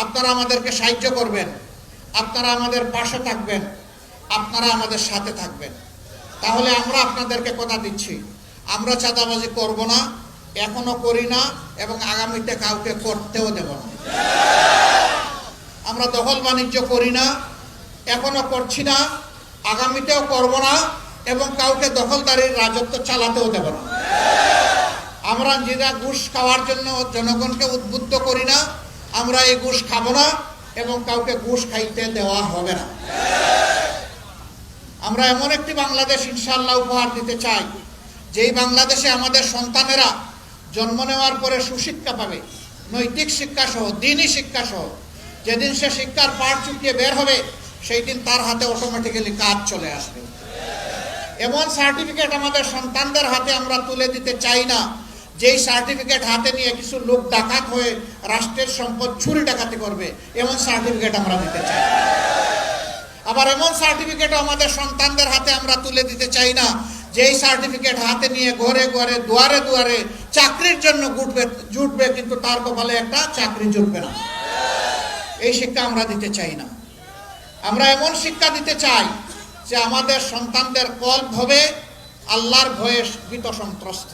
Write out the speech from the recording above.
আপনারা আমাদেরকে সাহায্য করবেন, আপনারা আমাদের পাশে থাকবেন, আপনারা আমাদের সাথে থাকবেন। তাহলে আমরা আপনাদেরকে কথা দিচ্ছি, আমরা চাঁদাবাজি করব না, এখনো করি না এবং আগামীতে কাউকে করতেও দেব না। আমরা দখল বাণিজ্য করি না, এখনো করছি না, আগামীতেও করব না এবং কাউকে দখলদারির রাজত্ব চালাতেও দেব না। আমরা যেটা ঘুষ খাওয়ার জন্য জনগণকে উদ্বুদ্ধ করি না, আমরা এই ঘুষ খাবো না এবং কাউকে ঘুষ খাইতে দেওয়া হবে না। আমরা এমন একটি বাংলাদেশ ইনশাআল্লাহ উপহার দিতে চাই, যেই বাংলাদেশে আমাদের সন্তানেরা জন্ম নেওয়ার পরে সুশিক্ষা পাবে, নৈতিক শিক্ষা সহ, দ্বীনি শিক্ষা সহ। যেদিন সে শিক্ষার পাঠ চুকিয়ে বের হবে, সেই দিন তার হাতে অটোমেটিক্যালি কাজ চলে আসবে। এমন সার্টিফিকেট আমাদের সন্তানদের হাতে আমরা তুলে দিতে চাই না, যেই সার্টিফিকেট হাতে নিয়ে কিছু লোক ডাকাত হয়ে রাষ্ট্রের সম্পদ চুরি ডাকাতি করবে, এমন সার্টিফিকেট আমরা দিতে চাই। আবার এমন সার্টিফিকেট আমাদের সন্তানদের হাতে আমরা তুলে দিতে চাই না, যেই সার্টিফিকেট হাতে নিয়ে ঘরে ঘরে দুয়ারে দুয়ারে চাকরির জন্য জুটবে, কিন্তু তার কপালে একটা চাকরি জুটবে না। এই শিক্ষা আমরা দিতে চাই না। আমরা এমন শিক্ষা দিতে চাই যে আমাদের সন্তানদের কল্প হবে আল্লাহর ভয়ে ভীত সন্ত্রস্ত।